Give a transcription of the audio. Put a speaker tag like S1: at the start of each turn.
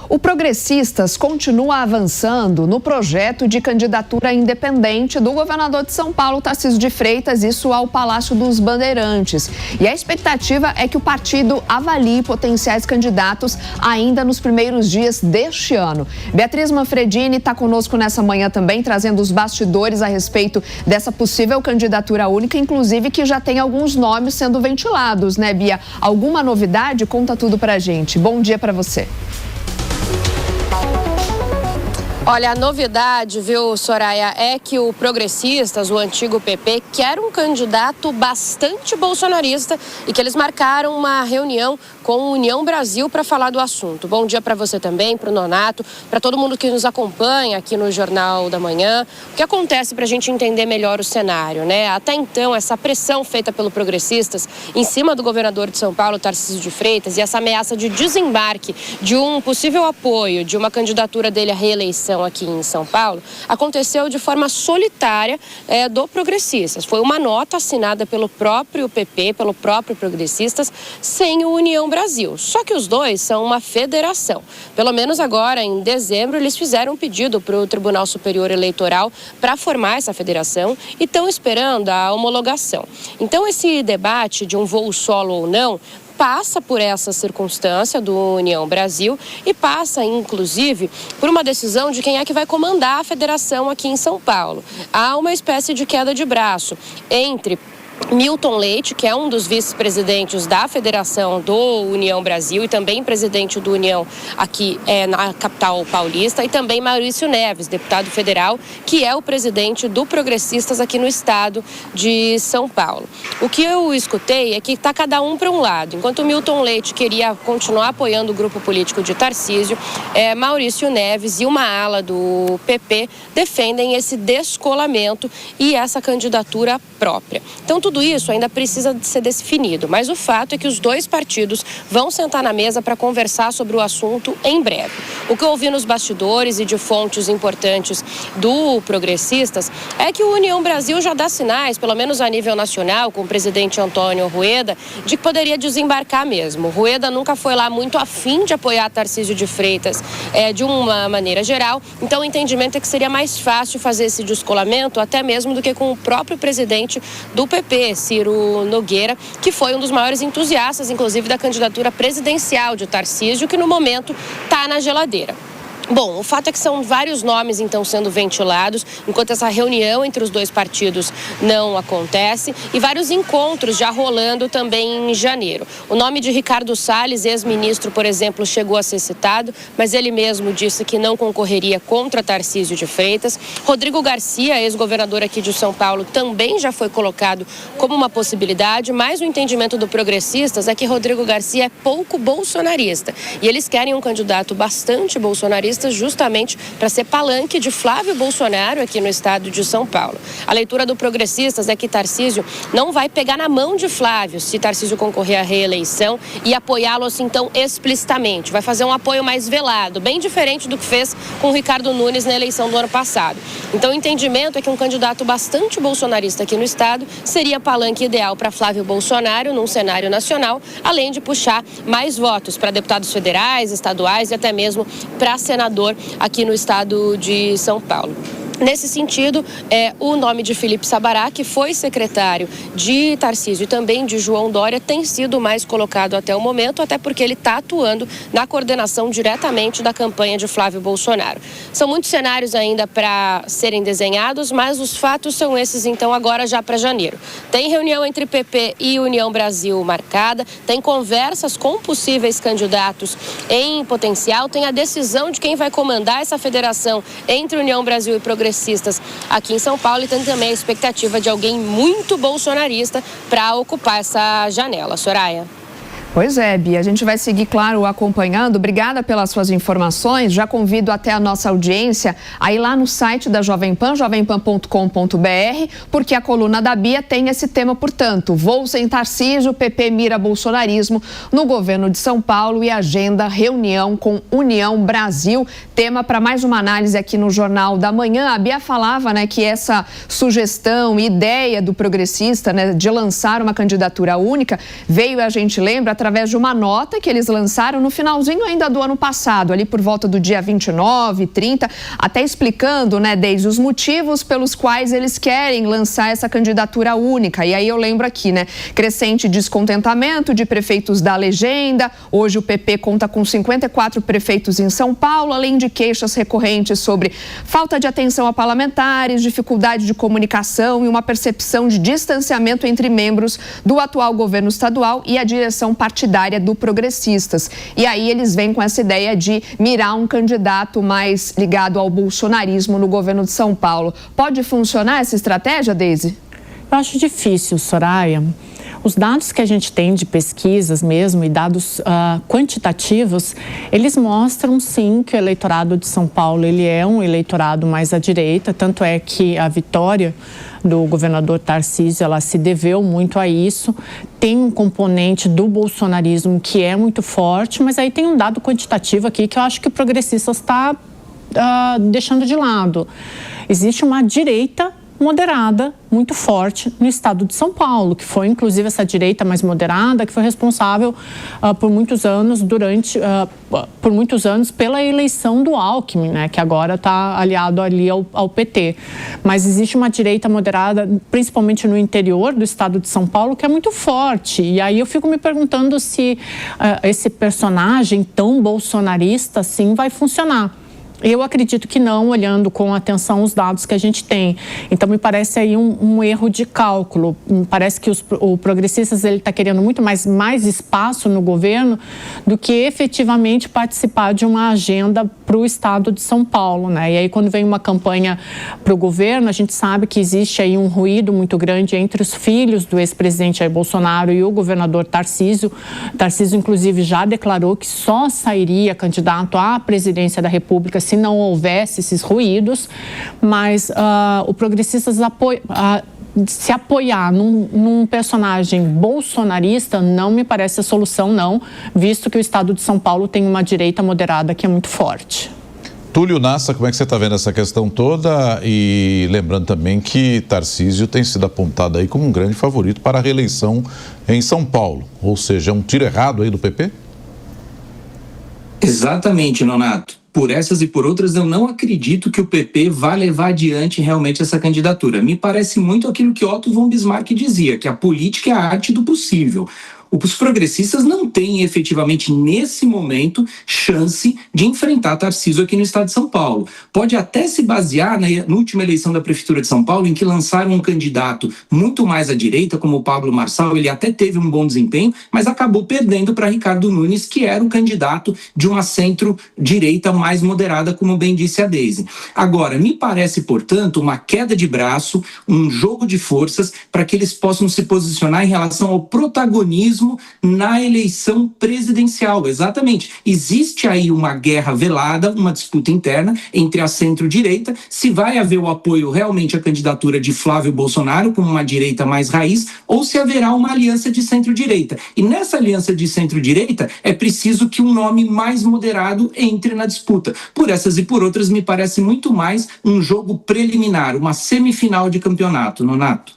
S1: O Progressistas continua avançando no projeto de candidatura independente do governador de São Paulo, Tarcísio de Freitas, isso ao Palácio dos Bandeirantes. E a expectativa é que o partido avalie potenciais candidatos ainda nos primeiros dias deste ano. Beatriz Manfredini está conosco nessa manhã também, trazendo os bastidores a respeito dessa possível candidatura única, inclusive que já tem alguns nomes sendo ventilados, né, Bia? Alguma novidade? Conta tudo pra gente. Bom dia para você.
S2: Olha, a novidade, viu, Soraya, é que o Progressistas, o antigo PP, quer um candidato bastante bolsonarista e que eles marcaram uma reunião com o União Brasil para falar do assunto. Bom dia para você também, para o Nonato, para todo mundo que nos acompanha aqui no Jornal da Manhã. O que acontece para a gente entender melhor o cenário, né? Até então, essa pressão feita pelo Progressistas em cima do governador de São Paulo, Tarcísio de Freitas, e essa ameaça de desembarque de um possível apoio de uma candidatura dele à reeleição aqui em São Paulo, aconteceu de forma solitária do Progressistas. Foi uma nota assinada pelo próprio PP, pelo próprio Progressistas, sem o União Brasil. Só que os dois são uma federação. Pelo menos agora, em dezembro, eles fizeram um pedido para o Tribunal Superior Eleitoral para formar essa federação e estão esperando a homologação. Então, esse debate de um voo solo ou não passa por essa circunstância do União Brasil e passa, inclusive, por uma decisão de quem é que vai comandar a federação aqui em São Paulo. Há uma espécie de queda de braço entre Milton Leite, que é um dos vice-presidentes da Federação do União Brasil e também presidente do União aqui na capital paulista, e também Maurício Neves, deputado federal, que é o presidente do Progressistas aqui no estado de São Paulo. O que eu escutei é que está cada um para um lado. Enquanto o Milton Leite queria continuar apoiando o grupo político de Tarcísio, Maurício Neves e uma ala do PP defendem esse descolamento e essa candidatura própria. Então, tudo isso ainda precisa de ser definido, mas o fato é que os dois partidos vão sentar na mesa para conversar sobre o assunto em breve. O que eu ouvi nos bastidores e de fontes importantes do Progressistas é que o União Brasil já dá sinais, pelo menos a nível nacional, com o presidente Antônio Rueda, de que poderia desembarcar mesmo. Rueda nunca foi lá muito afim de apoiar Tarcísio de Freitas de uma maneira geral, então o entendimento é que seria mais fácil fazer esse descolamento até mesmo do que com o próprio presidente do PP, Ciro Nogueira, que foi um dos maiores entusiastas, inclusive, da candidatura presidencial de Tarcísio, que no momento está na geladeira. Bom, o fato é que são vários nomes, então, sendo ventilados, enquanto essa reunião entre os dois partidos não acontece, e vários encontros já rolando também em janeiro. O nome de Ricardo Salles, ex-ministro, por exemplo, chegou a ser citado, mas ele mesmo disse que não concorreria contra Tarcísio de Freitas. Rodrigo Garcia, ex-governador aqui de São Paulo, também já foi colocado como uma possibilidade, mas o entendimento do Progressistas é que Rodrigo Garcia é pouco bolsonarista, e eles querem um candidato bastante bolsonarista justamente para ser palanque de Flávio Bolsonaro aqui no estado de São Paulo. A leitura do Progressistas é que Tarcísio não vai pegar na mão de Flávio se Tarcísio concorrer à reeleição e apoiá-lo assim tão explicitamente. Vai fazer um apoio mais velado, bem diferente do que fez com o Ricardo Nunes na eleição do ano passado. Então o entendimento é que um candidato bastante bolsonarista aqui no estado seria palanque ideal para Flávio Bolsonaro num cenário nacional, além de puxar mais votos para deputados federais, estaduais e até mesmo para senadores aqui no estado de São Paulo. Nesse sentido, o nome de Felipe Sabará, que foi secretário de Tarcísio e também de João Dória, tem sido mais colocado até o momento, até porque ele está atuando na coordenação diretamente da campanha de Flávio Bolsonaro. São muitos cenários ainda para serem desenhados, mas os fatos são esses, então, agora já para janeiro. Tem reunião entre PP e União Brasil marcada, tem conversas com possíveis candidatos em potencial, tem a decisão de quem vai comandar essa federação entre União Brasil e Progressistas aqui em São Paulo, e tem também a expectativa de alguém muito bolsonarista para ocupar essa janela. Soraya.
S1: Pois é, Bia, a gente vai seguir, claro, acompanhando. Obrigada pelas suas informações. Já convido até a nossa audiência a ir lá no site da Jovem Pan, jovempan.com.br, porque a coluna da Bia tem esse tema, portanto, voo sem Tarcísio, PP mira bolsonarismo no governo de São Paulo e agenda reunião com União Brasil. Tema para mais uma análise aqui no Jornal da Manhã. A Bia falava, né, que essa sugestão, ideia do Progressista, né, de lançar uma candidatura única, veio, a gente lembra, através através de uma nota que eles lançaram no finalzinho ainda do ano passado, ali por volta do dia 29, 30, até explicando, né, desde os motivos pelos quais eles querem lançar essa candidatura única. E aí eu lembro aqui, né, crescente descontentamento de prefeitos da legenda. Hoje o PP conta com 54 prefeitos em São Paulo, além de queixas recorrentes sobre falta de atenção a parlamentares, dificuldade de comunicação e uma percepção de distanciamento entre membros do atual governo estadual e a direção partidária do Progressistas. E aí eles vêm com essa ideia de mirar um candidato mais ligado ao bolsonarismo no governo de São Paulo. Pode funcionar essa estratégia, Deise?
S3: Eu acho difícil, Soraya. Os dados que a gente tem de pesquisas mesmo e dados quantitativos, eles mostram sim que o eleitorado de São Paulo ele é um eleitorado mais à direita, tanto é que a vitória do governador Tarcísio, ela se deveu muito a isso. Tem um componente do bolsonarismo que é muito forte, mas aí tem um dado quantitativo aqui que eu acho que o Progressistas está deixando de lado. Existe uma direita moderada, muito forte no estado de São Paulo, que foi inclusive essa direita mais moderada, que foi responsável por muitos anos pela eleição do Alckmin, né, que agora está aliado ali ao PT. Mas existe uma direita moderada, principalmente no interior do estado de São Paulo, que é muito forte. E aí eu fico me perguntando se esse personagem tão bolsonarista assim vai funcionar. Eu acredito que não, olhando com atenção os dados que a gente tem. Então, me parece aí um erro de cálculo. Me parece que o Progressistas está querendo muito mais espaço no governo do que efetivamente participar de uma agenda para o estado de São Paulo, né? E aí, quando vem uma campanha para o governo, a gente sabe que existe aí um ruído muito grande entre os filhos do ex-presidente Jair Bolsonaro e o governador Tarcísio. Tarcísio, inclusive, já declarou que só sairia candidato à presidência da República se não houvesse esses ruídos, mas o Progressistas se apoiar num personagem bolsonarista não me parece a solução, não, visto que o estado de São Paulo tem uma direita moderada que é muito forte.
S4: Túlio Nassa, como é que você está vendo essa questão toda? E lembrando também que Tarcísio tem sido apontado aí como um grande favorito para a reeleição em São Paulo, ou seja, um tiro errado aí do PP?
S5: Exatamente, Nonato. Por essas e por outras, eu não acredito que o PP vá levar adiante realmente essa candidatura. Me parece muito aquilo que Otto von Bismarck dizia, que a política é a arte do possível. Os progressistas não têm efetivamente, nesse momento, chance de enfrentar Tarcísio aqui no estado de São Paulo. Pode até se basear na última eleição da Prefeitura de São Paulo, em que lançaram um candidato muito mais à direita, como o Pablo Marçal. Ele até teve um bom desempenho, mas acabou perdendo para Ricardo Nunes, que era o candidato de uma centro-direita mais moderada, como bem disse a Deise. Agora, me parece, portanto, uma queda de braço, um jogo de forças para que eles possam se posicionar em relação ao protagonismo na eleição presidencial. Exatamente. Existe aí uma guerra velada, uma disputa interna entre a centro-direita, se vai haver o apoio realmente à candidatura de Flávio Bolsonaro, como uma direita mais raiz, ou se haverá uma aliança de centro-direita. E nessa aliança de centro-direita é preciso que um nome mais moderado entre na disputa. Por essas e por outras, me parece muito mais um jogo preliminar, uma semifinal de campeonato, Nonato.